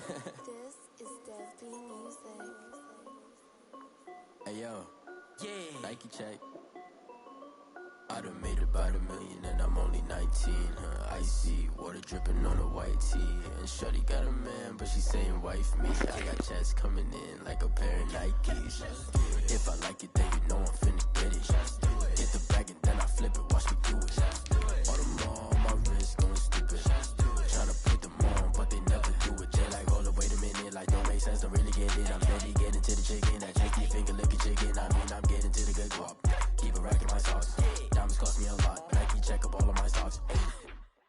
This is Dev Music. Hey yo, yeah, Nike check. I done made about $1 million and I'm only 19. Icy water dripping on a white tee. And shorty got a man, but she saying wife me. I got checks coming in like a pair of Nikes. If I like it, then you know I'm finna get it. Get the bag and then I flip it, watch me do it. All them on my wrist going stupid. Tryna put them on, but they never do it. They like, hold up, wait a minute, like don't make sense, don't really get it. I'm steady getting to the chicken, that tricky finger licking chicken. I mean, I'm getting to the good guap. Keep a rack in my socks. Diamonds cost me a lot. Nike check up all of my stocks.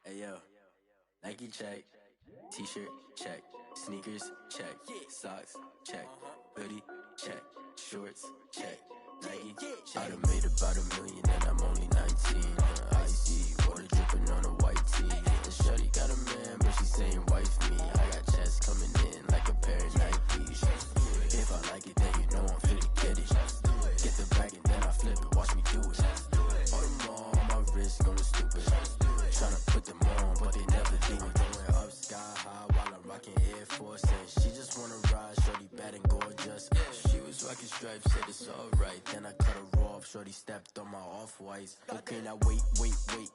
Hey yo, Nike check. T-shirt check. Sneakers check. Socks check. Hoodie check. Shorts check. Nike. I done made about $1 million and I'm only 19. Icy water dripping on a white tee. And shorty got a man, but she saying wife me. I got checks coming in like a pair of Nikes. If I like it, then you know I'm finna get it. Get the bag and then I flip it, watch me do it. All them on my wrist going stupid. Tryna put them on, but they never do it. Going up sky high while I'm rocking Air Force. And she just wanna ride, shorty bad and gorgeous. She was rocking stripes, said it's alright. Then I cut her off, shorty stepped on my off-whites. Okay, now wait.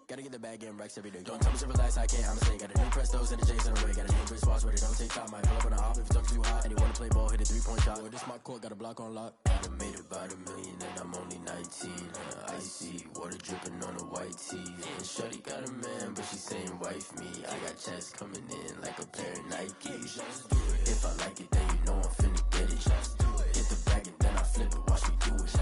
Gotta get the bag and racks every day. Don't tell me to relax, I can't, I'ma say. Got a new Prestos and the J's in the way. Got a new Chris Watch, but it don't take time. Might pull up on a hop if it's talking too hot. And you wanna play ball, hit a 3-point shot. Or this my court, got a block on lock. I done made about $1 million and I'm only 19. Icy water dripping on a white tee. And shorty got a man, but she saying wife me. I got checks coming in like a pair of Nikes. If I like it, then you know I'm finna get it. Get the bag and then I flip it, watch me do it.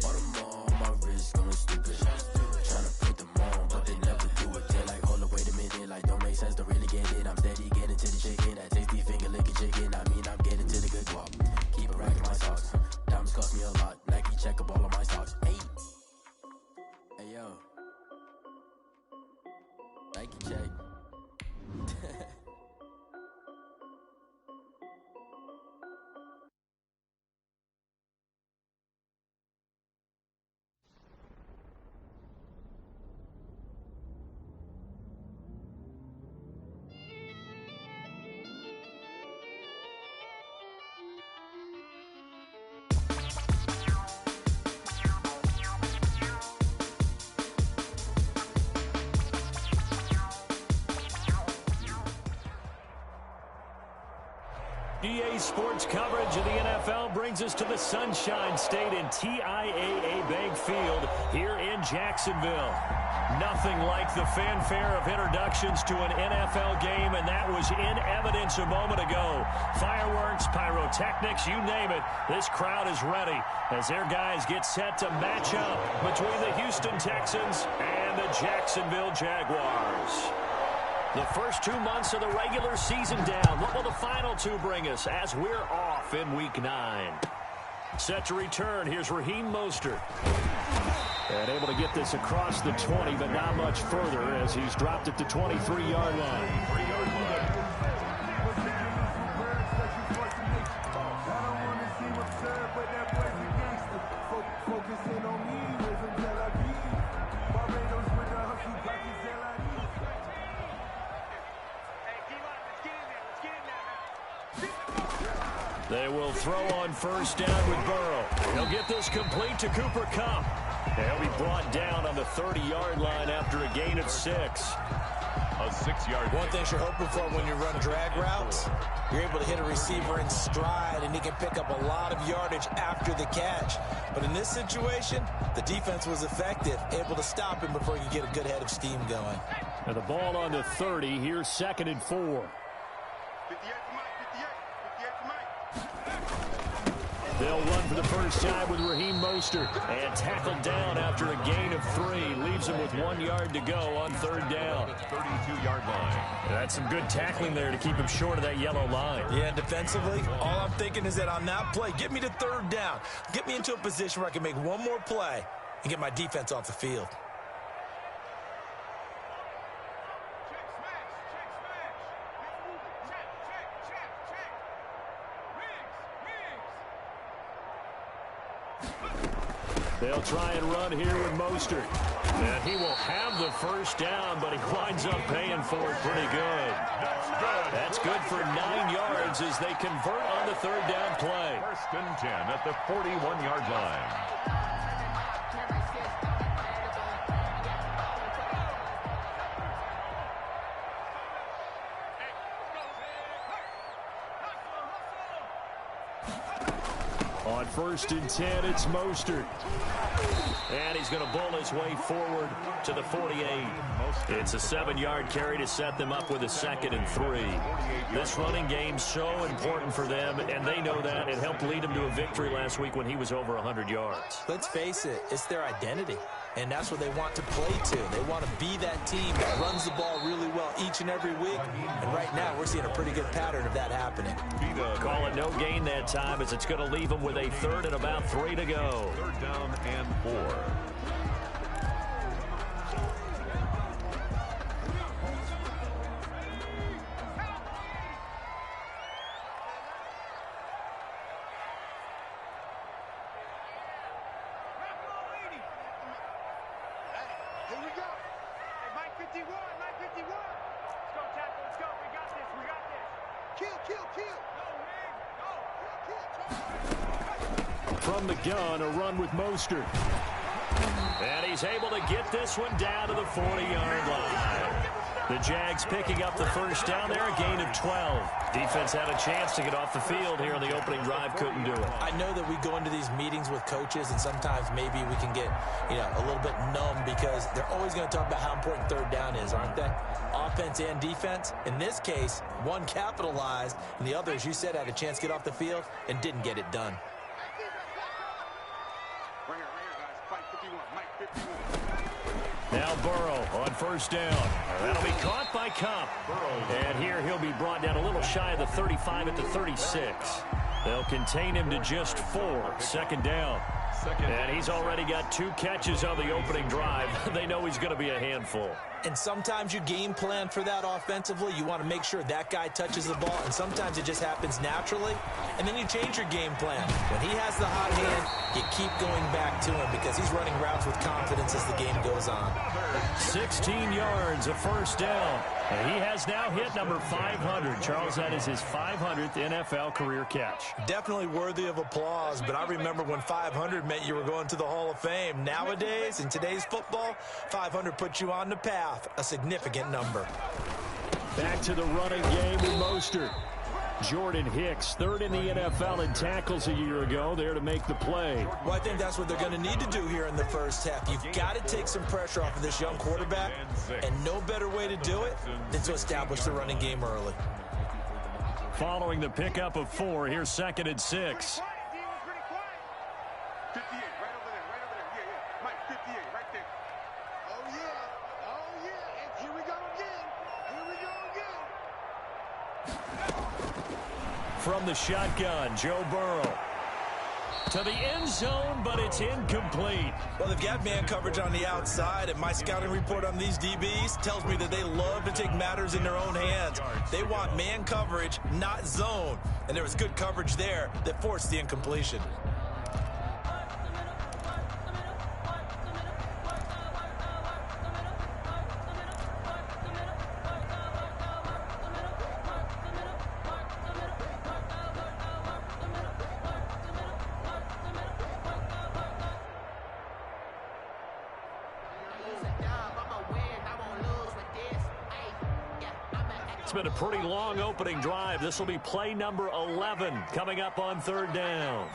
All them on my wrist going stupid. Tryna put them on, but they never do it. They like, hold up, wait a minute, like don't make sense, don't really get it. I'm steady getting to the chicken, that tasty finger licking chicken. I mean, I'm getting to the good guap. Keep a rack in my socks. Diamonds cost me a lot. Nike check up all of my stocks. Hey yo, Nike check. EA Sports coverage of the NFL brings us to the Sunshine State in TIAA Bank Field here in Jacksonville. Nothing like the fanfare of introductions to an NFL game, and that was in evidence a moment ago. Fireworks, pyrotechnics, you name it. This crowd is ready as their guys get set to match up between the Houston Texans and the Jacksonville Jaguars. The first 2 months of the regular season down. What will the final 2 bring us as we're off in Week 9? Set to return. Here's Raheem Mostert. And able to get this across the 20, but not much further as he's dropped at the 23-yard line. They will throw on first down with Burrow. He'll get this complete to Cooper Kupp. He'll be brought down on the 30-yard line after a gain of 6. A 6-yard. One thing you're hoping for when you run drag routes, you're able to hit a receiver in stride, and he can pick up a lot of yardage after the catch. But in this situation, the defense was effective, able to stop him before he could get a good head of steam going. And the ball on the 30. Here's 2nd and 4. They'll run for the first time with Raheem Mostert. And tackled down after a gain of 3. Leaves him with 1 yard to go on 3rd down. 32-yard line. That's some good tackling there to keep him short of that yellow line. Yeah, defensively, all I'm thinking is that on that play, get me to 3rd down. Get me into a position where I can make one more play and get my defense off the field. They'll try and run here with Mostert. And he will have the first down, but he winds up paying for it pretty good. That's good for 9 yards as they convert on the third down play. First and 10 at the 41-yard line. On first and 10, it's Mostert. And he's going to bull his way forward to the 48. It's a 7-yard carry to set them up with a 2nd and 3. This running game's so important for them, and they know that. It helped lead them to a victory last week when he was over 100 yards. Let's face it, it's their identity. And that's what they want to play to. They want to be that team that runs the ball really well each and every week. And right now, we're seeing a pretty good pattern of that happening. Call it no gain that time as it's going to leave them with a 3rd and about 3 to go. 3rd down and 4. From the gun, a run with Mostert. And he's able to get this one down to the 40-yard line. The Jags picking up the first down there, a gain of 12. Defense had a chance to get off the field here in the opening drive, couldn't do it. I know that we go into these meetings with coaches, and sometimes maybe we can get, a little bit numb because they're always going to talk about how important 3rd down is, aren't they? Offense and defense. In this case, one capitalized, and the other, as you said, had a chance to get off the field and didn't get it done. Now Burrow on first down. That'll be caught by Cup. And here he'll be brought down a little shy of the 35 at the 36. They'll contain him to just 4. 2nd down. And he's already got 2 catches on the opening drive. They know he's going to be a handful. And sometimes you game plan for that offensively. You want to make sure that guy touches the ball, and sometimes it just happens naturally. And then you change your game plan. When he has the hot hand, you keep going back to him because he's running routes with confidence as the game goes on. 16 yards, a first down. And he has now hit number 500. Charles, that is his 500th NFL career catch. Definitely worthy of applause, but I remember when 500 meant you were going to the Hall of Fame. Nowadays, in today's football, 500 puts you on the path, a significant number. Back to the running game with Mostert. Jordan Hicks, 3rd in the NFL in tackles a year ago, there to make the play. Well, I think that's what they're going to need to do here in the first half. You've got to take some pressure off of this young quarterback, and no better way to do it than to establish the running game early. Following the pickup of 4, here's 2nd and 6. From the shotgun, Joe Burrow. To the end zone, but it's incomplete. Well, they've got man coverage on the outside, and my scouting report on these DBs tells me that they love to take matters in their own hands. They want man coverage, not zone. And there was good coverage there that forced the incompletion. It's been a pretty long opening drive. This will be play number 11 coming up on 3rd down.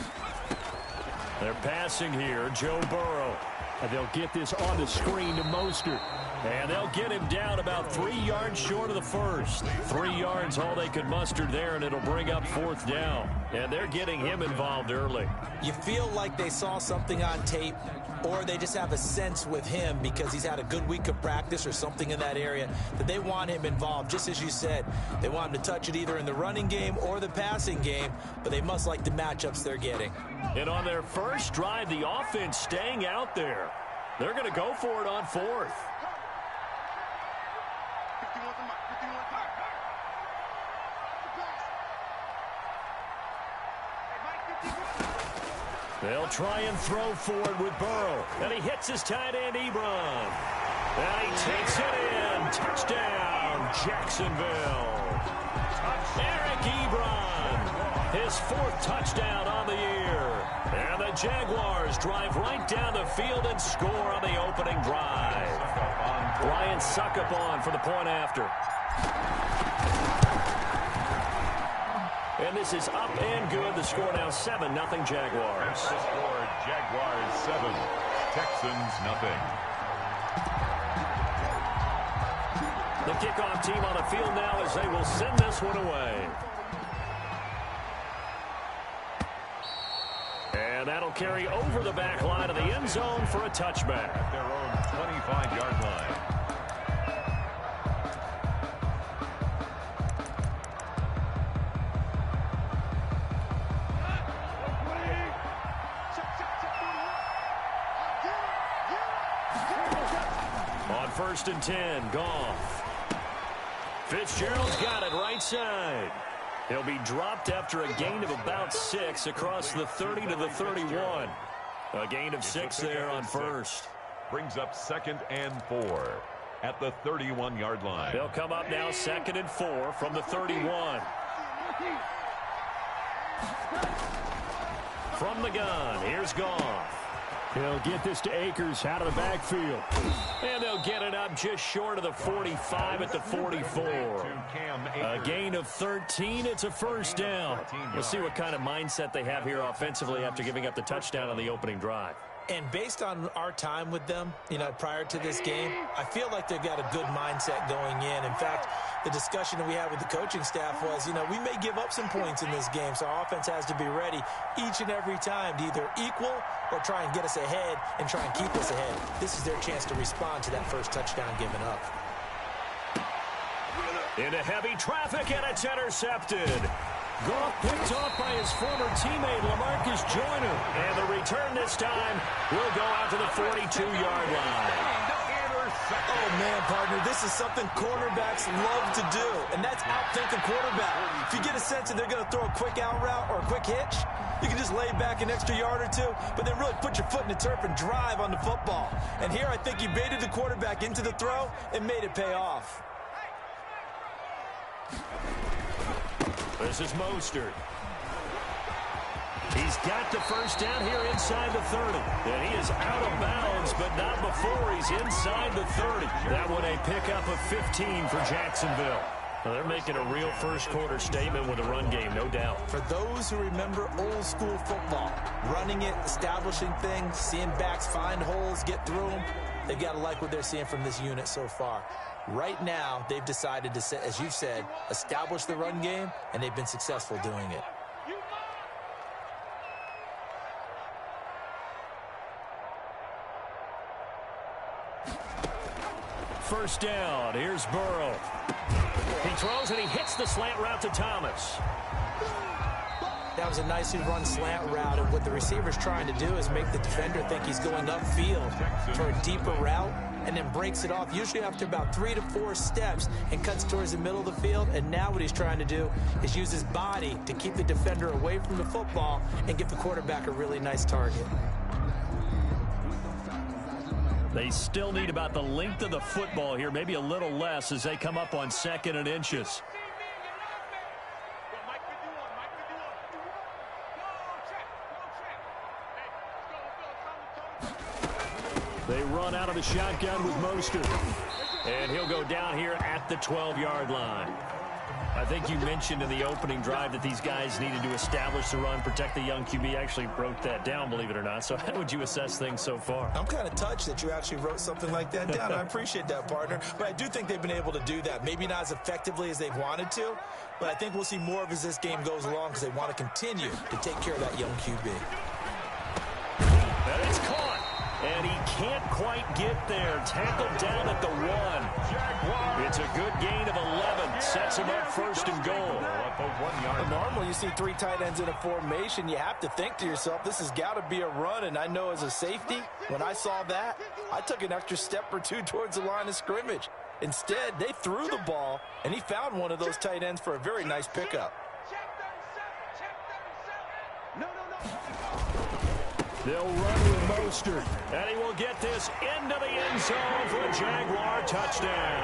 They're passing here, Joe Burrow. And they'll get this on the screen to Mostert. And they'll get him down about 3 yards short of the first. 3 yards all they could muster there, and it'll bring up 4th down. And they're getting him involved early. You feel like they saw something on tape, or they just have a sense with him because he's had a good week of practice or something in that area that they want him involved. Just as you said, they want him to touch it either in the running game or the passing game, but they must like the matchups they're getting. And on their first drive, the offense staying out there. They're going to go for it on 4th. They'll try and throw forward with Burrow. And he hits his tight end, Ebron. And he takes it in. Touchdown, Jacksonville. Eric Ebron, his 4th touchdown on the year. And the Jaguars drive right down the field and score on the opening drive. Ryan Succop for the point after. And this is up and good. The score now 7-0 Jaguars. The score, Jaguars 7, Texans 0. The kickoff team on the field now as they will send this one away. And that'll carry over the back line of the end zone for a touchback. At their own 25-yard line. On 1st and 10, Goff. Fitzgerald's got it right side. He'll be dropped after a gain of about 6 across the 30 to the 31. A gain of 6 there on 1st. Brings up 2nd and 4 at the 31-yard line. They'll come up now 2nd and 4 from the 31. From the gun, here's Goff. He'll get this to Akers out of the backfield. And they'll get it up just short of the 45 at the 44. A gain of 13. It's a first down. We'll see what kind of mindset they have here offensively after giving up the touchdown on the opening drive. And based on our time with them, prior to this game, I feel like they've got a good mindset going in. In fact, the discussion that we had with the coaching staff was, we may give up some points in this game, so our offense has to be ready each and every time to either equal or try and get us ahead and try and keep us ahead. This is their chance to respond to that first touchdown given up. Into heavy traffic, and it's intercepted. Goff picked off by his former teammate LaMarcus Joyner. And the return this time will go out to the 42-yard line. Oh, man, partner, this is something cornerbacks love to do, and that's outthink a quarterback. If you get a sense that they're going to throw a quick out route or a quick hitch, you can just lay back an extra yard or two, but then really put your foot in the turf and drive on the football. And here I think he baited the quarterback into the throw and made it pay off. This is Mostert. He's got the first down here inside the 30. And he is out of bounds, but not before he's inside the 30. That one a pickup of 15 for Jacksonville. Well, they're making a real first-quarter statement with a run game, no doubt. For those who remember old-school football, running it, establishing things, seeing backs find holes, get through them, they've got to like what they're seeing from this unit so far. Right now, they've decided to, as you've said, establish the run game, and they've been successful doing it. First down, here's Burrow. He throws and he hits the slant route to Thomas. That was a nicely run slant route, and what the receiver's trying to do is make the defender think he's going upfield for a deeper route, and then breaks it off, usually after about 3 to 4 steps, and cuts towards the middle of the field. And now what he's trying to do is use his body to keep the defender away from the football and give the quarterback a really nice target. They still need about the length of the football here, maybe a little less as they come up on 2nd and inches. They run out of the shotgun with Mostert. And he'll go down here at the 12-yard line. I think you mentioned in the opening drive that these guys needed to establish the run, protect the young QB. Actually wrote that down, believe it or not. So how would you assess things so far? I'm kind of touched that you actually wrote something like that down. I appreciate that, partner. But I do think they've been able to do that. Maybe not as effectively as they've wanted to, but I think we'll see more of as this game goes along because they want to continue to take care of that young QB. And it's caught. And he can't quite get there. Tackled down at the 1. It's a good gain of 11. Sets him up 1st and goal. Normally you see 3 tight ends in a formation. You have to think to yourself, this has got to be a run. And I know as a safety, when I saw that, I took an extra step or 2 towards the line of scrimmage. Instead, they threw the ball, and he found one of those tight ends for a very nice pickup. They'll run with Mostert, and he will get this into the end zone for a Jaguar touchdown.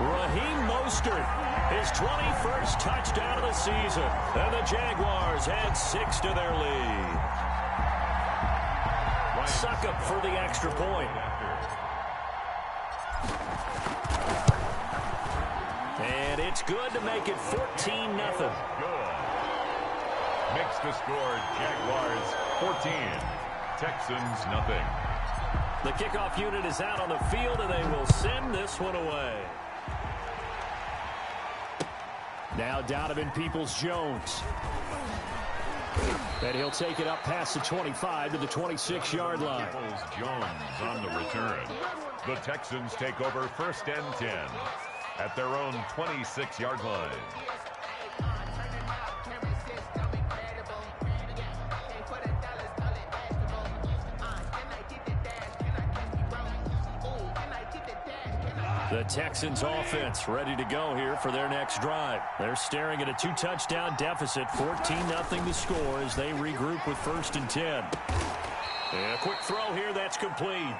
Raheem Mostert, his 21st touchdown of the season, and the Jaguars add 6 to their lead. Succop for the extra point. And it's good to make it 14-0. Makes the score Jaguars 14, Texans nothing. The kickoff unit is out on the field, and they will send this one away. Now Donovan Peoples-Jones. And he'll take it up past the 25 to the 26-yard line. Peoples-Jones on the return. The Texans take over 1st and 10 at their own 26-yard line. The Texans offense ready to go here for their next drive. They're staring at a 2-touchdown deficit, 14-0 to score as they regroup with 1st and 10. And a quick throw here that's complete.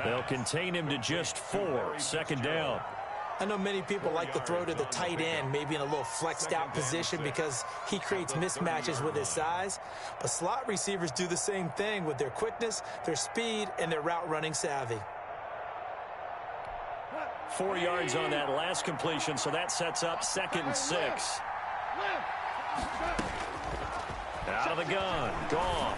They'll contain him to just 4, 2nd down. I know many people like to throw to the tight end, maybe in a little flexed out position because he creates mismatches with his size. But slot receivers do the same thing with their quickness, their speed, and their route running savvy. 4 yards on that last completion, so that sets up 2nd and 6. Out of the gun, Goff.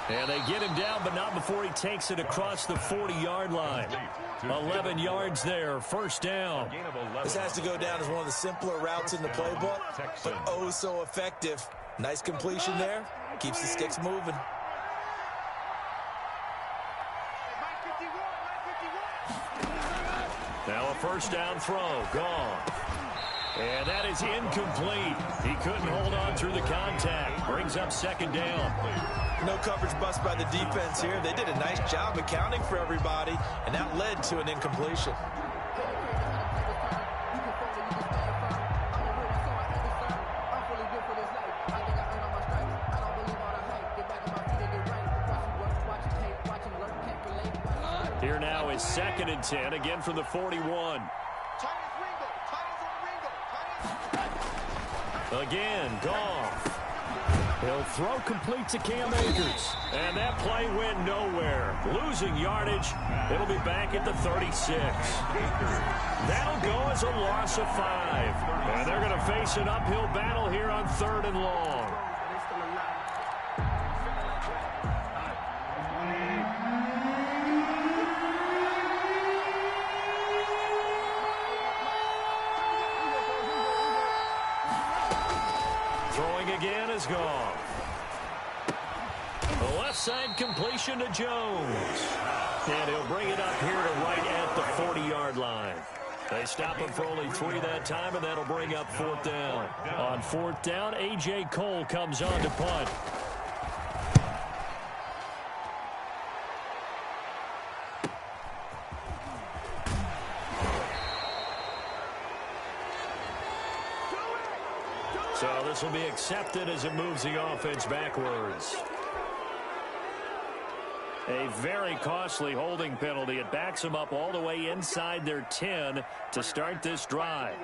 And they get him down, but not before he takes it across the 40-yard line. 11 yards there, 1st down. This has to go down as one of the simpler routes in the playbook, but oh so effective. Nice completion there, keeps the sticks moving. Now a 1st down throw, gone. And that is incomplete. He couldn't hold on through the contact. Brings up 2nd down. No coverage bust by the defense here. They did a nice job accounting for everybody, and that led to an incompletion. Here now is 2nd and 10, again from the 41. Again, Goff. He'll throw complete to Cam Akers. And that play went nowhere. Losing yardage. It'll be back at the 36. That'll go as a loss of 5. And they're going to face an uphill battle here on 3rd and long. Throwing again is gone. The left side completion to Jones. And he'll bring it up here to right at the 40-yard line. They stop him for only 3 that time, and that'll bring up 4th down. On 4th down, A.J. Cole comes on to punt. So this will be accepted as it moves the offense backwards. A very costly holding penalty. It backs them up all the way inside their 10 to start this drive.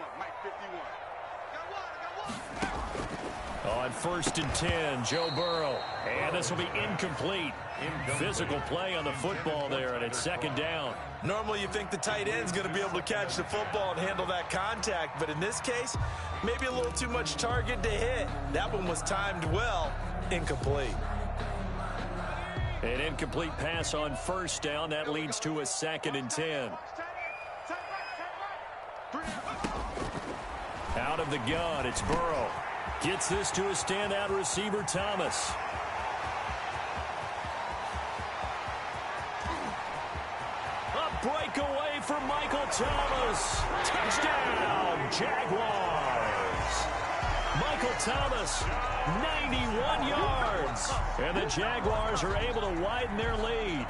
On 1st and 10, Joe Burrow. And this will be incomplete. Physical play on the football there, and it's 2nd down. Normally you think the tight end's going to be able to catch the football and handle that contact, but in this case, maybe a little too much target to hit. That one was timed well, incomplete. An incomplete pass on 1st down. That leads to a 2nd and 10. Out of the gun, it's Burrow. Gets this to a standout receiver, Thomas. A breakaway for Michael Thomas. Touchdown, Jaguars. Michael Thomas, 91 yards. And the Jaguars are able to widen their lead.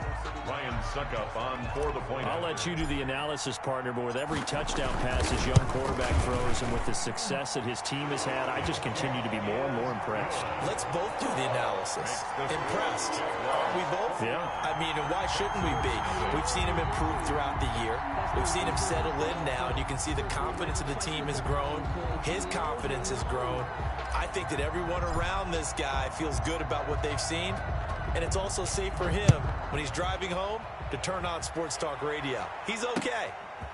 Ryan Suckup on for the point. I'll let you do the analysis, partner, but with every touchdown pass his young quarterback throws and with the success that his team has had, I just continue to be more and more impressed. Let's both do the analysis. Impressed. Aren't we both? Yeah. I mean, and why shouldn't we be? We've seen him improve throughout the year. We've seen him settle in now, and you can see the confidence of the team has grown. His confidence has grown. I think that everyone around this guy feels good about what they've seen, and it's also safe for him when he's driving home to turn on Sports Talk Radio. He's okay.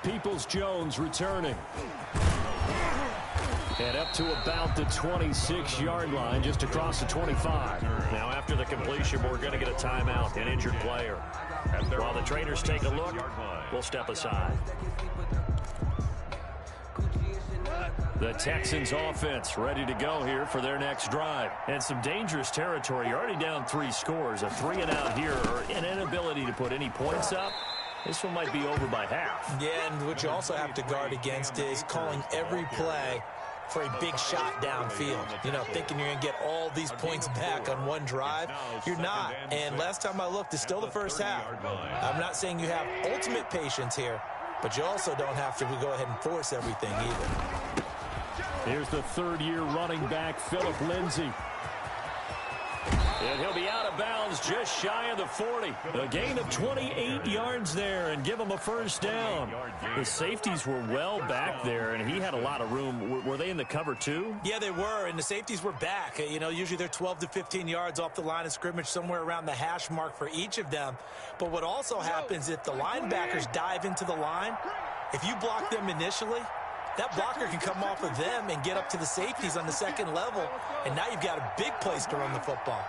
Peoples-Jones returning. And up to about the 26-yard line, just across the 25. Now, after the completion, we're going to get a timeout, an injured player. While the traders take a look, we'll step aside. The Texans offense ready to go here for their next drive. And some dangerous territory. You're already down 3 scores. A 3-and-out here, or an inability to put any points up. This one might be over by half. Yeah, and what you also have to guard against is calling every play for a big shot downfield. You know, thinking you're going to get all these points back on one drive. You're not. And last time I looked, it's still the first half. I'm not saying you have ultimate patience here, but you also don't have to go ahead and force everything either. Here's the third-year running back, Phillip Lindsay. And he'll be out of bounds just shy of the 40. A gain of 28 yards there and give him a first down. The safeties were well back there, and he had a lot of room. Were they in the cover too? Yeah, they were, and the safeties were back. You know, usually they're 12 to 15 yards off the line of scrimmage, somewhere around the hash mark for each of them. But what also happens if the linebackers dive into the line, if you block them initially, that blocker can come off of them and get up to the safeties on the second level, and now you've got a big place to run the football.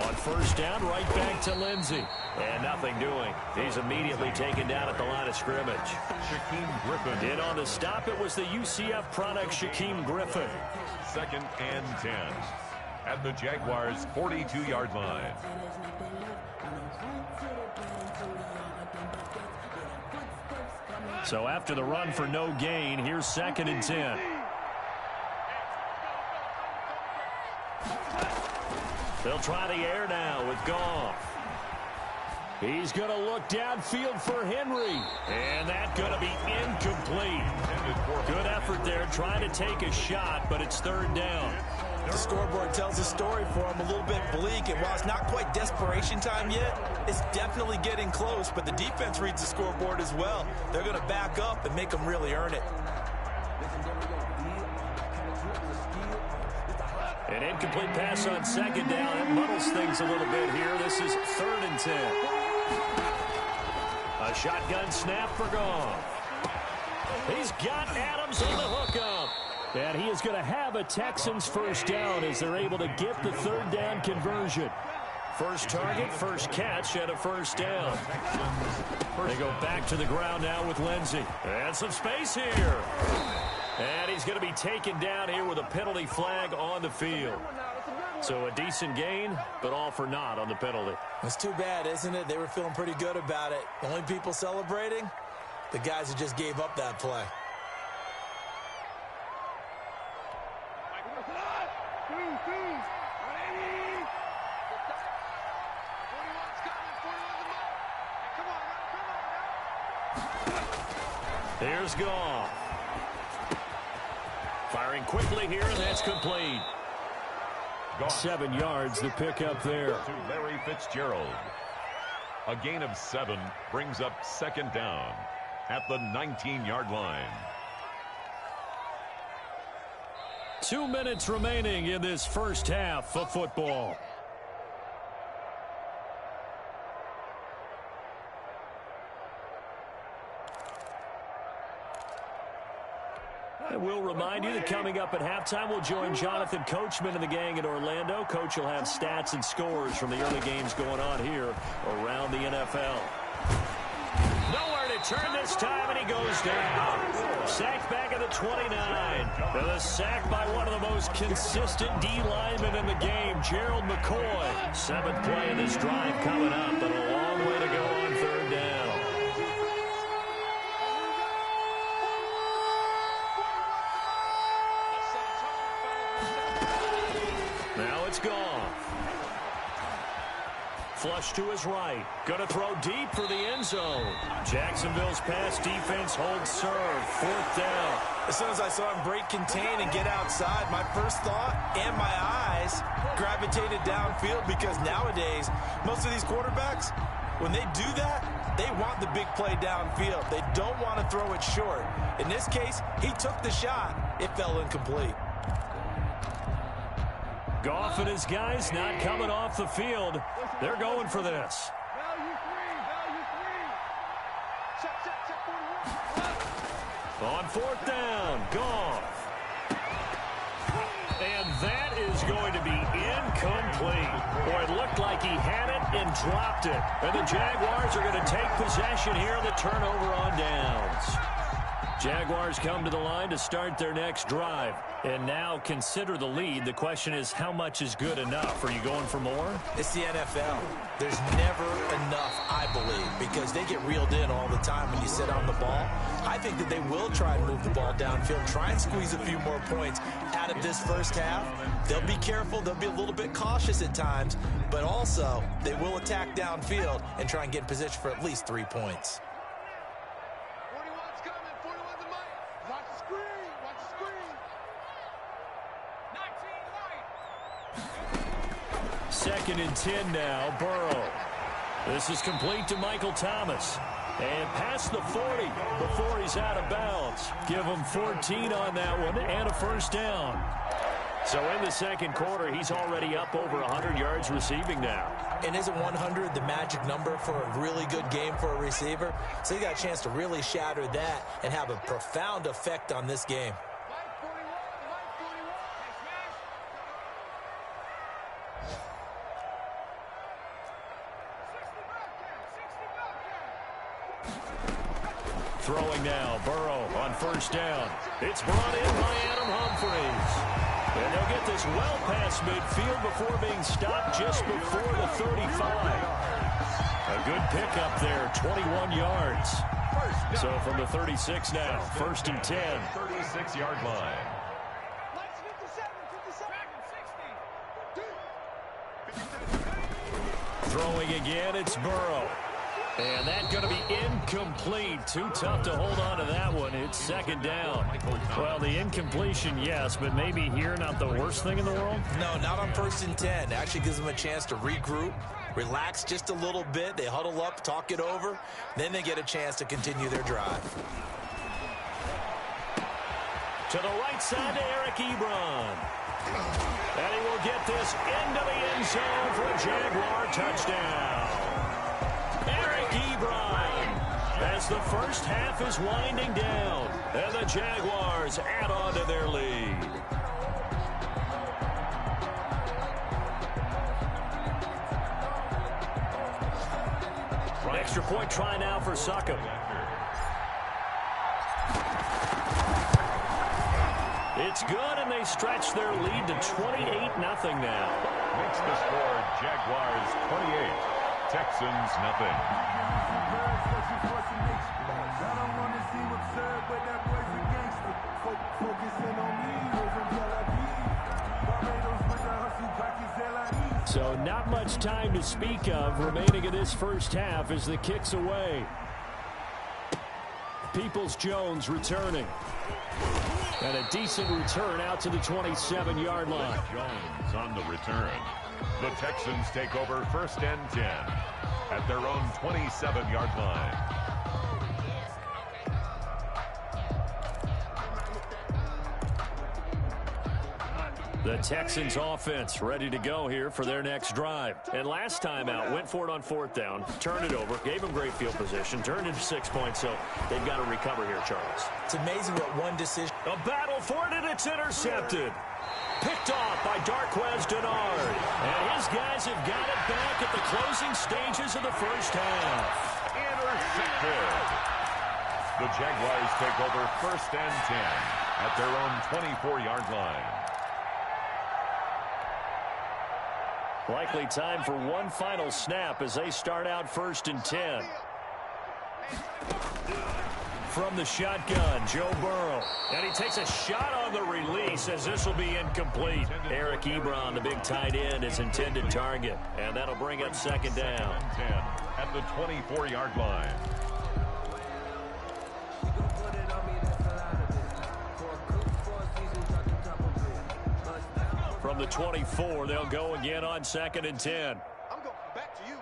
On first down, right back to Lindsay. And nothing doing. He's immediately taken down at the line of scrimmage. Shaquem Griffin. In on the stop, it was the UCF product, Shaquem Griffin. 2nd and 10. At the Jaguars' 42-yard line. So after the run for no gain, here's 2nd and 10. They'll try the air now with Goff. He's going to look downfield for Henry. And that's going to be incomplete. Good effort there trying to take a shot, but it's 3rd down. The scoreboard tells a story for him, a little bit bleak, and while it's not quite desperation time yet, it's definitely getting close, but the defense reads the scoreboard as well. They're going to back up and make them really earn it. An incomplete pass on 2nd down. It muddles things a little bit here. This is 3rd and 10. A shotgun snap for Goff. He's got Adams on the hookup. And he is going to have a Texans first down as they're able to get the 3rd down conversion. First target, first catch, and a first down. They go back to the ground now with Lindsay. And some space here. And he's going to be taken down here with a penalty flag on the field. So a decent gain, but all for naught on the penalty. It's too bad, isn't it? They were feeling pretty good about it. The only people celebrating, the guys who just gave up that play. Here's Goff. Firing quickly here, and that's complete. 7 yards, the pickup there. To Larry Fitzgerald. A gain of 7 brings up 2nd down at the 19-yard line. 2 minutes remaining in this first half of football. I will remind you that coming up at halftime, we'll join Jonathan Coachman and the gang in Orlando. Coach will have stats and scores from the early games going on here around the NFL. Nowhere to turn this time, and he goes down. Sacked back at the 29. And a sack by one of the most consistent D linemen in the game, Gerald McCoy. 7th play in this drive coming up, but a long way to go on 3rd down. Flush to his right. Going to throw deep for the end zone. Jacksonville's pass defense holds serve. 4th down. As soon as I saw him break contain and get outside, my first thought and my eyes gravitated downfield, because nowadays, most of these quarterbacks, when they do that, they want the big play downfield. They don't want to throw it short. In this case, he took the shot. It fell incomplete. Goff and his guys not coming off the field. They're going for this. On 4th down, Goff. And that is going to be incomplete. Boy, it looked like he had it and dropped it. And the Jaguars are going to take possession here on the turnover on downs. Jaguars come to the line to start their next drive. And now consider the lead. The question is, how much is good enough? Are you going for more? It's the NFL. There's never enough, I believe, because they get reeled in all the time when you sit on the ball. I think that they will try and move the ball downfield, try and squeeze a few more points out of this first half. They'll be careful. They'll be a little bit cautious at times, but also they will attack downfield and try and get in position for at least 3 points. 41's coming. 41's a mic. Watch the screen. Watch the screen. 2nd and 10 now, Burrow. This is complete to Michael Thomas. And past the 40 before he's out of bounds. Give him 14 on that one and a first down. So in the second quarter, he's already up over 100 yards receiving now. And isn't 100 the magic number for a really good game for a receiver? So you got a chance to really shatter that and have a profound effect on this game. Throwing now, Burrow on first down. It's brought in by Adam Humphries. And they'll get this well past midfield before being stopped just before the 35. A good pickup there, 21 yards. So from the 36 now, 1st and 10. 36-yard line. Throwing again, it's Burrow. And that's going to be incomplete. Too tough to hold on to that one. It's 2nd down. Well, the incompletion, yes, but maybe here not the worst thing in the world? No, not on 1st and 10. It actually gives them a chance to regroup, relax just a little bit. They huddle up, talk it over. Then they get a chance to continue their drive. To the right side to Eric Ebron. And he will get this into the end zone for a Jaguar touchdown. Eric Ebron, as the first half is winding down, and the Jaguars add on to their lead. Extra point try now for Succop. It's good, and they stretch their lead to 28-0 now. Makes the score Jaguars 28, Texans nothing. So not much time to speak of remaining in this first half as the kick's away. Peoples-Jones returning. And a decent return out to the 27-yard line. Jones on the return. The Texans take over 1st and 10 at their own 27-yard line. The Texans offense ready to go here for their next drive. And last time out, went for it on 4th down, turned it over, gave them great field position, turned into 6 points, so they've got to recover here, Charles. It's amazing what one decision. A battle for it, and it's intercepted. Picked off by Darquez Denard. And his guys have got it back at the closing stages of the first half. Intercepted. The Jaguars take over 1st and 10 at their own 24-yard line. Likely time for one final snap as they start out 1st and 10. from the shotgun, Joe Burrow. And he takes a shot on the release as this will be incomplete. Eric Ebron, the big tight end, is intended target. And that'll bring up second down. 10 at the 24-yard line. From the 24, they'll go again on 2nd and 10. I'm going back to you.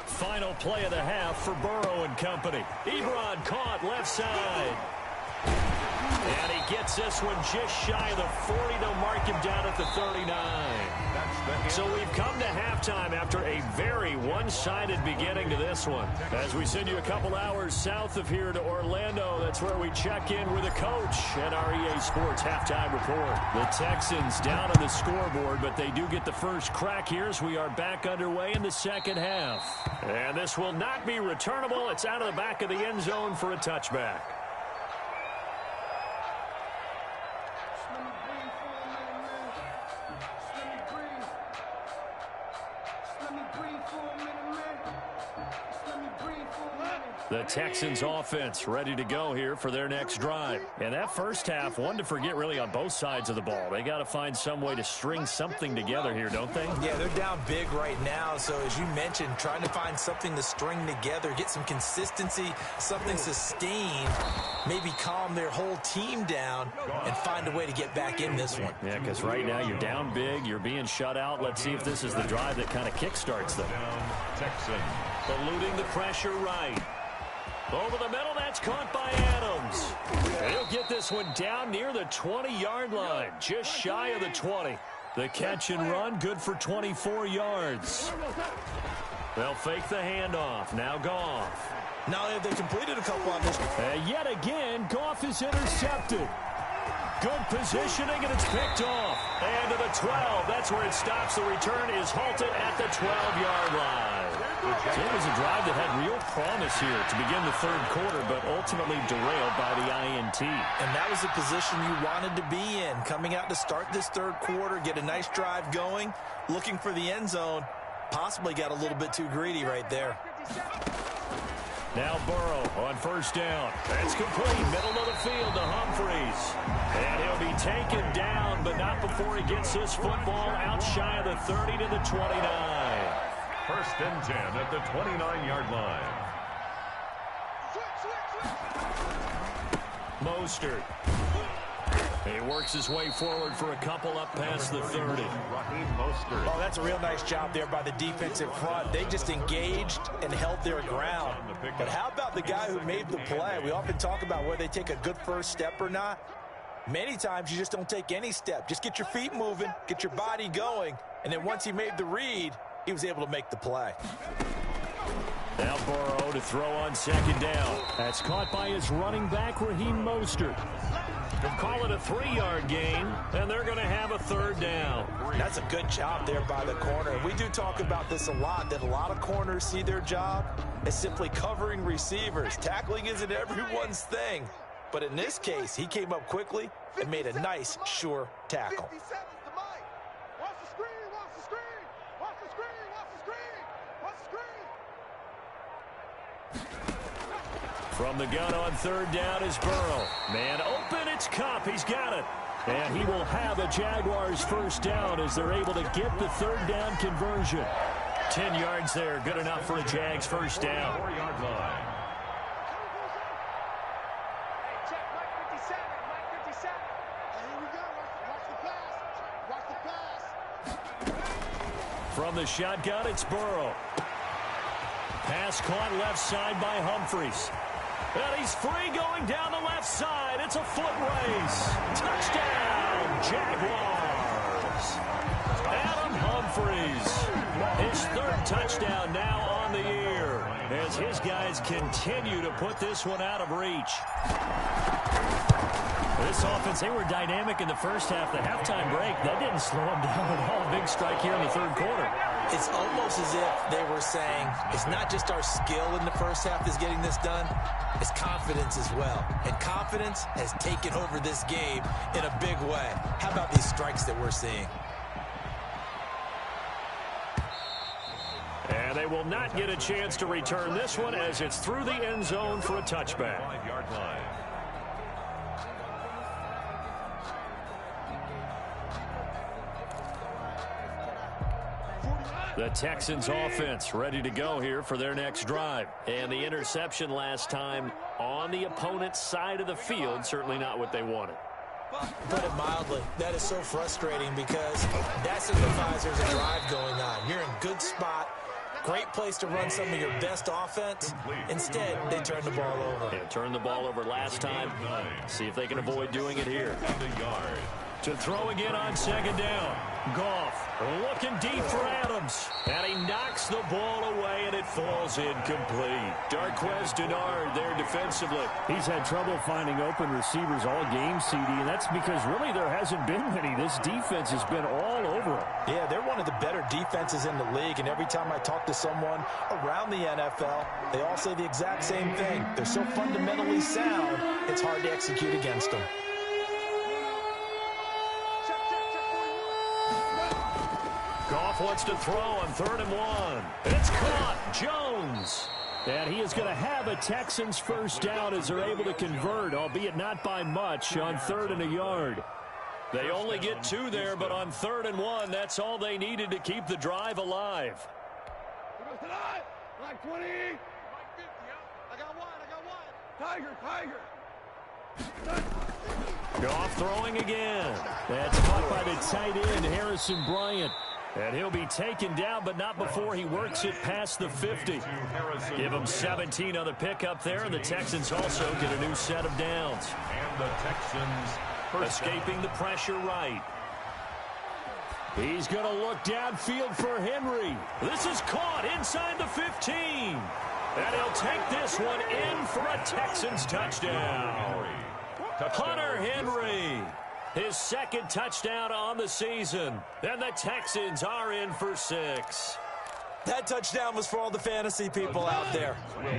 Final play of the half for Burrow and company. Ebron caught left side. And he gets this one just shy of the 40. They'll mark him down at the 39. So we've come to halftime after a very one-sided beginning to this one. As we send you a couple hours south of here to Orlando, that's where we check in with a coach and our EA Sports halftime report. The Texans down on the scoreboard, but they do get the first crack here as we are back underway in the second half. And this will not be returnable. It's out of the back of the end zone for a touchback. The Texans offense ready to go here for their next drive. And that first half, one to forget really on both sides of the ball. They got to find some way to string something together here, don't they? Yeah, they're down big right now. So as you mentioned, trying to find something to string together, get some consistency, something sustained, maybe calm their whole team down and find a way to get back in this one. Yeah, because right now you're down big, you're being shut out. Let's see if this is the drive that kind of kickstarts them. Texans. Eluding the pressure right. Over the middle, that's caught by Adams. And he'll get this one down near the 20-yard line, just shy of the 20. The catch and run, good for 24 yards. They'll fake the handoff. Now Goff. Not only have they completed a couple on this. Yet again, Goff is intercepted. Good positioning, and it's picked off. And to the 12. That's where it stops. The return is halted at the 12-yard line. So it was a drive that had real promise here to begin the third quarter, but ultimately derailed by the INT. And that was the position you wanted to be in. Coming out to start this third quarter, get a nice drive going, looking for the end zone. Possibly got a little bit too greedy right there. Now Burrow on first down. It's complete, middle of the field to Humphries. And he'll be taken down, but not before he gets this football out shy of the 30 to the 29. First and 10 at the 29-yard line. Mostert. He works his way forward for a couple up past the 30. Oh, that's a real nice job there by the defensive front. They just engaged and held their ground. But how about the guy who made the play? We often talk about whether they take a good first step or not. Many times you just don't take any step. Just get your feet moving, get your body going, and then once he made the read, he was able to make the play. Now Burrow to throw on second down. That's caught by his running back, Raheem Mostert. They'll call it a 3-yard gain, and they're going to have a third down. That's a good job there by the corner. We do talk about this a lot, that a lot of corners see their job as simply covering receivers. Tackling isn't everyone's thing. But in this case, he came up quickly and made a nice, sure tackle. 50 seconds to Mike. Watch the screen, watch the screen. Watch the screen, watch the screen. Watch the screen. From the gun on third down is Burrow. Man open, it's Kupp. He's got it. And he will have a Jaguars first down as they're able to get the third down conversion. 10 yards there, good enough for a Jags first down. 4-yard line. From the shotgun, it's Burrow. Pass caught left side by Humphries. And he's free going down the left side. It's a foot race. Touchdown, Jaguars. Adam Humphries. His third touchdown now on the year as his guys continue to put this one out of reach. This offense, they were dynamic in the first half. The halftime break, that didn't slow them down at all. Big strike here in the third quarter. It's almost as if they were saying, it's not just our skill in the first half that's getting this done, it's confidence as well. And confidence has taken over this game in a big way. How about these strikes that we're seeing? And they will not get a chance to return this one as it's through the end zone for a touchback. 5-yard line. The Texans offense ready to go here for their next drive. And the interception last time on the opponent's side of the field, certainly not what they wanted. Put it mildly, that is so frustrating because that signifies there's a drive going on. You're in good spot, great place to run some of your best offense. Instead, they turn the ball over. Yeah, turned the ball over last time. See if they can avoid doing it here. To throw again on second down. Goff looking deep for Adams. And he knocks the ball away, and it falls incomplete. Darquez Denard there defensively. He's had trouble finding open receivers all game, CD, and that's because really there hasn't been many. This defense has been all over him. Yeah, they're one of the better defenses in the league, and every time I talk to someone around the NFL, they all say the exact same thing. They're so fundamentally sound, it's hard to execute against them. Goff wants to throw on 3rd and 1. It's caught. Jones. And he is going to have a Texans first down as they're able to convert, albeit not by much, on 3rd and a yard. They only get 2 there, but on 3rd and 1, that's all they needed to keep the drive alive. Like 20. Like 50. I got one. Tiger. Goff throwing again. That's caught by the tight end, Harrison Bryant. And he'll be taken down, but not before he works it past the 50. Give him 17 on the pickup there, and the Texans also get a new set of downs. And the Texans escaping the pressure right. He's going to look downfield for Henry. This is caught inside the 15. And he'll take this one in for a Texans touchdown. Hunter Henry. His second touchdown on the season. And the Texans are in for 6. That touchdown was for all the fantasy people out there.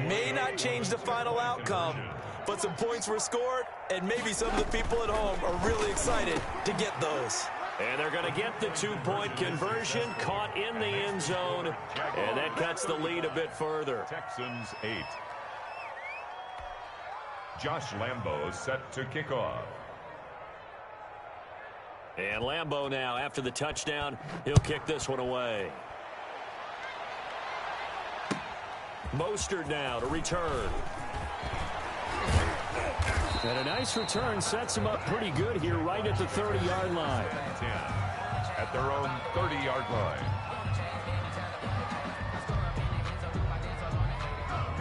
May not change the final outcome, but some points were scored, and maybe some of the people at home are really excited to get those. And they're going to get the 2-point conversion, caught in the end zone, and that cuts the lead a bit further. Texans 8. Josh Lambo set to kick off. And Lambo now, after the touchdown, he'll kick this one away. Mostert now to return. And a nice return sets him up pretty good here right at the 30-yard line. 10 at their own 30-yard line.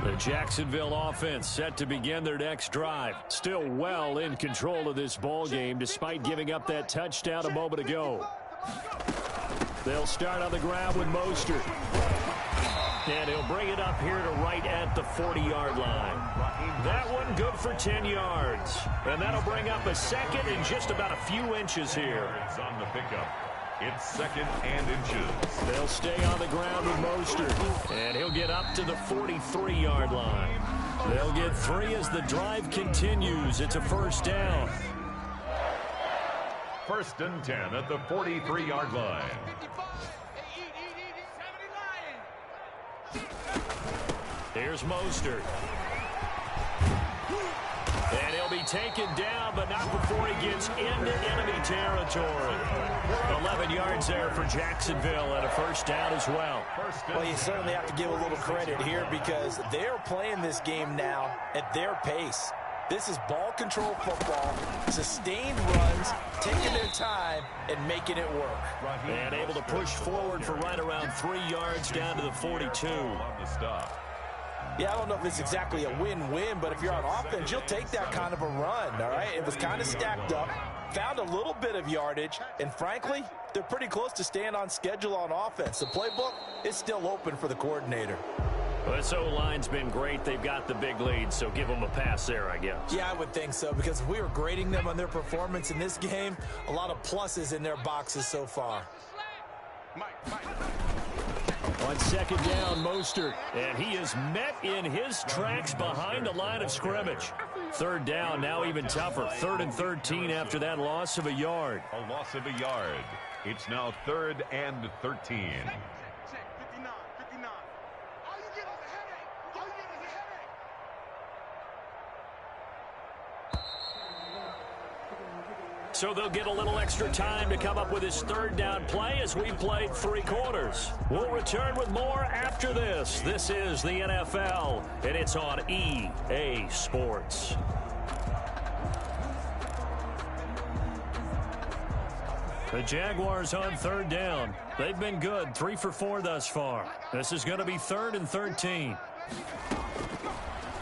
The Jacksonville offense set to begin their next drive. Still well in control of this ball game despite giving up that touchdown a moment ago. They'll start on the ground with Mostert. And he'll bring it up here to right at the 40-yard line. That one good for 10 yards. And that'll bring up a second in just about a few inches here. It's on the pickup. It's 2nd and inches. They'll stay on the ground with Mostert. And he'll get up to the 43-yard line. They'll get 3 as the drive continues. It's a first down. 1st and 10 at the 43-yard line. Here's Mostert. And he'll be taken down, but not before he gets into enemy territory. 11 yards there for Jacksonville and a first down as well. Well, you certainly have to give a little credit here because they're playing this game now at their pace. This is ball control football, sustained runs, taking their time, and making it work. And able to push forward for right around 3 yards down to the 42. On the stop. Yeah, I don't know if it's exactly a win-win, but if you're on offense, you'll take that kind of a run, all right? It was kind of stacked up, found a little bit of yardage, and frankly, they're pretty close to staying on schedule on offense. The playbook is still open for the coordinator. Well, this O-line's been great. They've got the big lead, so give them a pass there, I guess. Yeah, I would think so, because if we were grading them on their performance in this game, a lot of pluses in their boxes so far. On second down, Mostert, and he is met in his tracks behind the line of scrimmage. 3rd down, now even tougher. 3rd and 13 after that loss of a yard. A loss of a yard. It's now 3rd and 13. So they'll get a little extra time to come up with his third down play as we played 3 quarters. We'll return with more after this. This is the NFL, and it's on EA Sports. The Jaguars on third down. They've been good, 3 for 4 thus far. This is going to be 3rd and 13.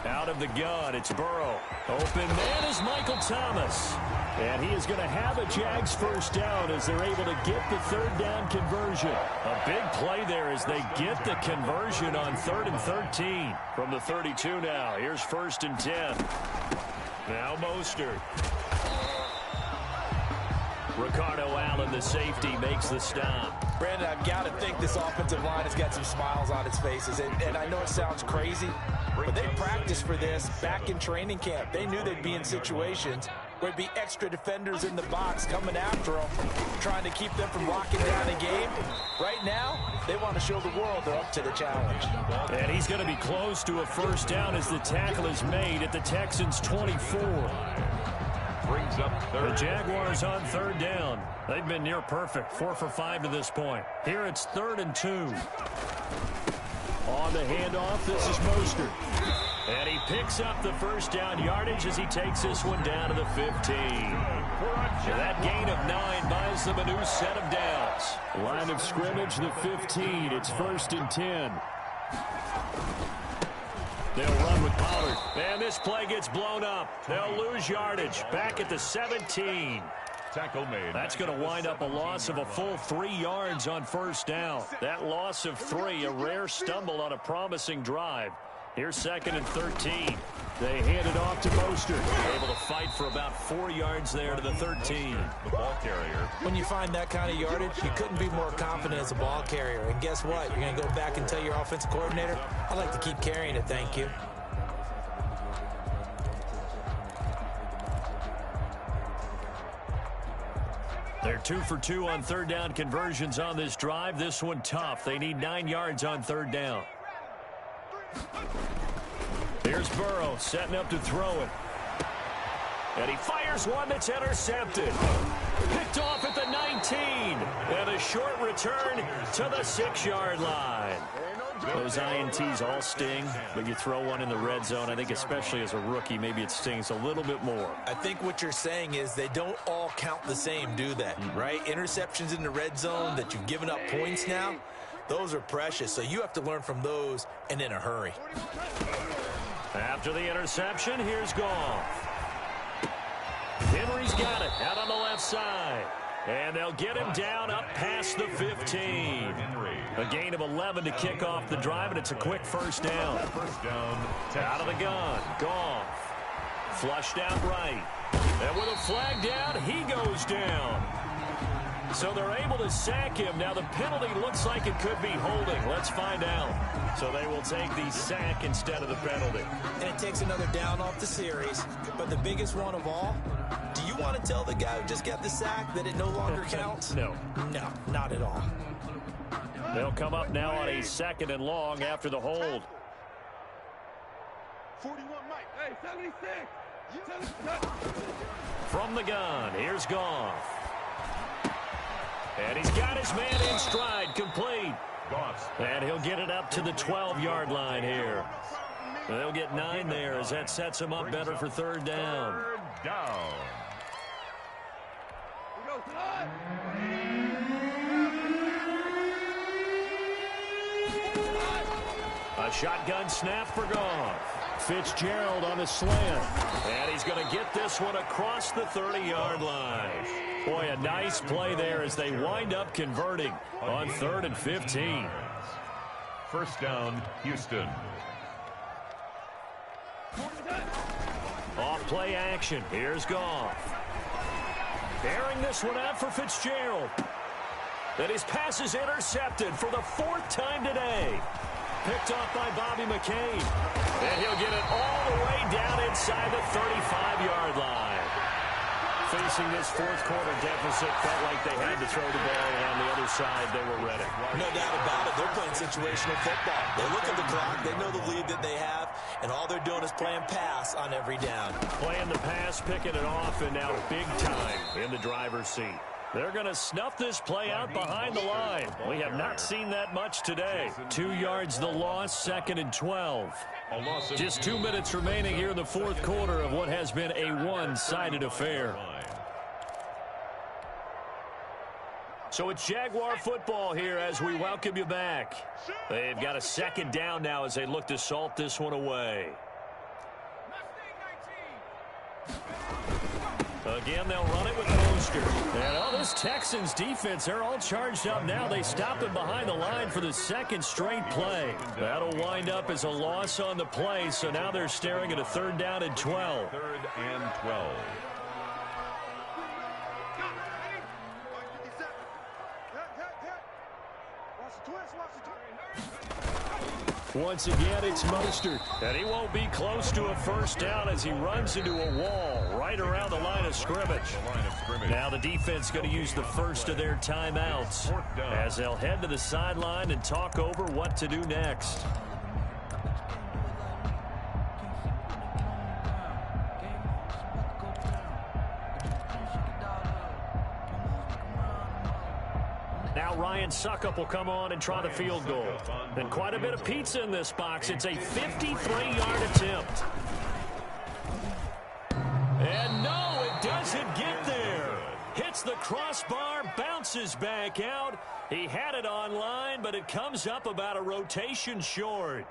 Out of the gun, it's Burrow. Open man is Michael Thomas. And he is going to have a Jags first down as they're able to get the third down conversion. A big play there as they get the conversion on 3rd and 13. From the 32 now, here's 1st and 10. Now Mostert. Ricardo Allen, the safety, makes the stop. Brandon, I've got to think this offensive line has got some smiles on its faces. And I know it sounds crazy, but they practiced for this back in training camp. They knew they'd be in situations where there'd be extra defenders in the box coming after them, trying to keep them from locking down a game. Right now, they want to show the world they're up to the challenge. And he's going to be close to a first down as the tackle is made at the Texans' 24. Brings up third. The Jaguars on third down. They've been near perfect, 4 for 5 to this point. Here it's 3rd and 2. On the handoff, this is Mostert. And he picks up the first down yardage as he takes this one down to the 15. And that gain of 9 buys them a new set of downs. Line of scrimmage, the 15. It's 1st and 10. They'll run with Pollard. And this play gets blown up. They'll lose yardage. Back at the 17. Tackle made. That's going to wind up a loss of a full 3 yards on first down. That loss of 3, a rare stumble on a promising drive. Here's 2nd and 13. They hand it off to Mostert. Able to fight for about 4 yards there to the 13. The ball carrier. When you find that kind of yardage, you couldn't be more confident as a ball carrier. And guess what? You're going to go back and tell your offensive coordinator, I'd like to keep carrying it, thank you. They're 2 for 2 on third down conversions on this drive. This one tough. They need 9 yards on third down. Here's Burrow setting up to throw it. And he fires one that's intercepted. Picked off at the 19. And a short return to the 6-yard line. Those INTs all sting, but you throw one in the red zone, I think especially as a rookie, maybe it stings a little bit more. I think what you're saying is they don't all count the same, do they? Right? Interceptions in the red zone that you've given up points now, those are precious. So you have to learn from those and in a hurry. After the interception, here's Goff. Henry's got it out on the left side. And they'll get him down up past the 15. A gain of 11 to kick off the drive, and it's a quick first down. First down. Out of the gun. Goff. Flushed out right. And with a flag down, he goes down. So they're able to sack him. Now the penalty looks like it could be holding. Let's find out. So they will take the sack instead of the penalty. And it takes another down off the series. But the biggest one of all, do you want to tell the guy who just got the sack that it no longer counts? No. No, not at all. They'll come up now on a 2nd and long after the hold. 41 Mike. Hey, 76. From the gun, here's Goff. And he's got his man in stride, complete. Goff. And he'll get it up to the 12-yard line here. They'll get 9 there as that sets him up better for third down. Third down. A shotgun snap for Goff. Fitzgerald on the slant. And he's going to get this one across the 30-yard line. Boy, a nice play there as they wind up converting on 3rd and 15. First down, Houston. Off play action. Here's Goff. Bearing this one out for Fitzgerald. And his pass is intercepted for the 4th time today. Picked off by Bobby McCain. And he'll get it all the way down inside the 35-yard line. Facing this 4th quarter deficit, felt like they had to throw the ball, and on the other side, they were ready. No doubt about it. They're playing situational football. They look at the clock, they know the lead that they have, and all they're doing is playing pass on every down. Playing the pass, picking it off, and now big time in the driver's seat. They're going to snuff this play out behind the line. We have not seen that much today. 2 yards the loss, 2nd and 12. Just 2 minutes remaining here in the fourth quarter of what has been a one-sided affair. So it's Jaguar football here as we welcome you back. They've got a 2nd down now as they look to salt this one away. Again, they'll run it with Mostert. And this Texans defense, they're all charged up now. They stopped him behind the line for the 2nd straight play. That'll wind up as a loss on the play, so now they're staring at a 3rd down and 12. 3rd and 12. Once again, it's Mostert. And he won't be close to a 1st down as he runs into a wall right around the line of scrimmage. Now the defense going to use the first of their timeouts as they'll head to the sideline and talk over what to do next. Now Ryan Suckup will come on and try the field goal. And quite a bit of pizza in this box. It's a 53-yard attempt. And no, it doesn't get there. Hits the crossbar, bounces back out. He had it online, but it comes up about a rotation short.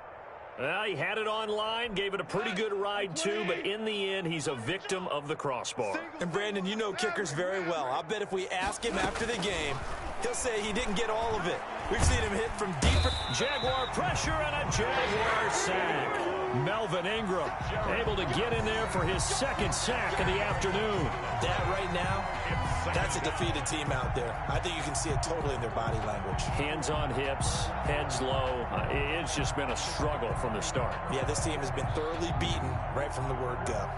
He had it online, gave it a pretty good ride too, but in the end, he's a victim of the crossbar. And Brandon, you know kickers very well. I bet if we ask him after the game, he'll say he didn't get all of it. We've seen him hit from deeper. Jaguar pressure and a Jaguar sack. Melvin Ingram able to get in there for his 2nd sack of the afternoon. That right now, that's a defeated team out there. I think you can see it totally in their body language. Hands on hips, heads low. It's just been a struggle from the start. Yeah, this team has been thoroughly beaten right from the word go.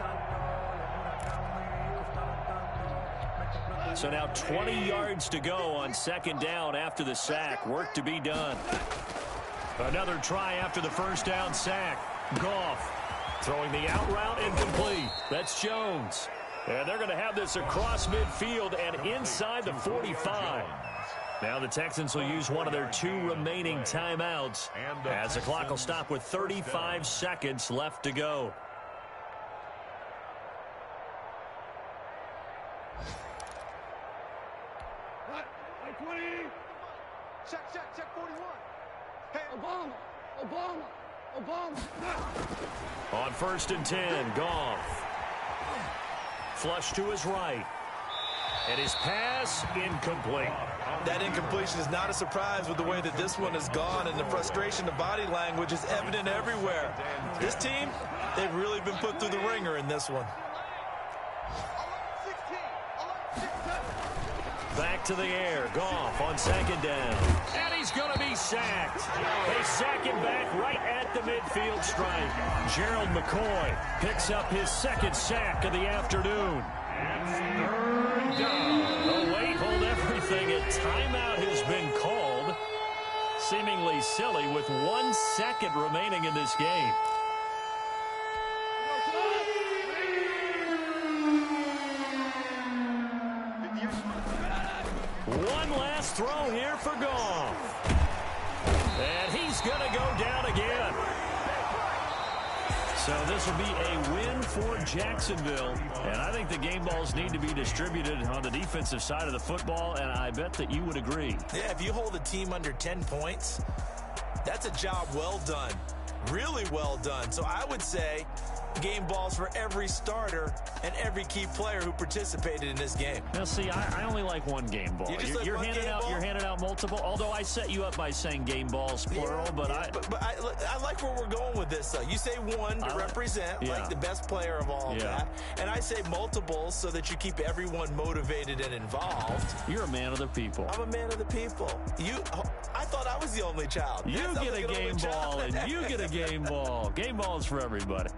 So now 20 yards to go on 2nd down after the sack. Work to be done. Another try after the 1st down sack. Goff throwing the out route incomplete. That's Jones. And they're going to have this across midfield and inside the 45. Now the Texans will use one of their 2 remaining timeouts as the clock will stop with 35 seconds left to go. Check 41. Hey, Obama. On 1st and 10, Goff. Flush to his right. And his pass incomplete. That incompletion is not a surprise with the way that this one has gone, and the frustration, the body language is evident everywhere. This team, they've really been put through the ringer in this one. Back to the air. Goff on 2nd down. And he's going to be sacked. They sack him back right at the midfield stripe. Gerald McCoy picks up his 2nd sack of the afternoon. The wait, hold everything. A timeout has been called. Seemingly silly with 1 second remaining in this game. One last throw here for Goff. And he's going to go down again. So this will be a win for Jacksonville. And I think the game balls need to be distributed on the defensive side of the football, and I bet that you would agree. Yeah, if you hold a team under 10 points, that's a job well done. Really well done. So I would say game balls for every starter and every key player who participated in this game. Now, see, I only like one game ball. You're handing out multiple. Although I set you up by saying game balls plural, but I like where we're going with this. You say one to represent like the best player of all of that, and I say multiples so that you keep everyone motivated and involved. You're a man of the people. I'm a man of the people. I thought I was the only child. You get a game ball, and you get a game ball. Game balls for everybody.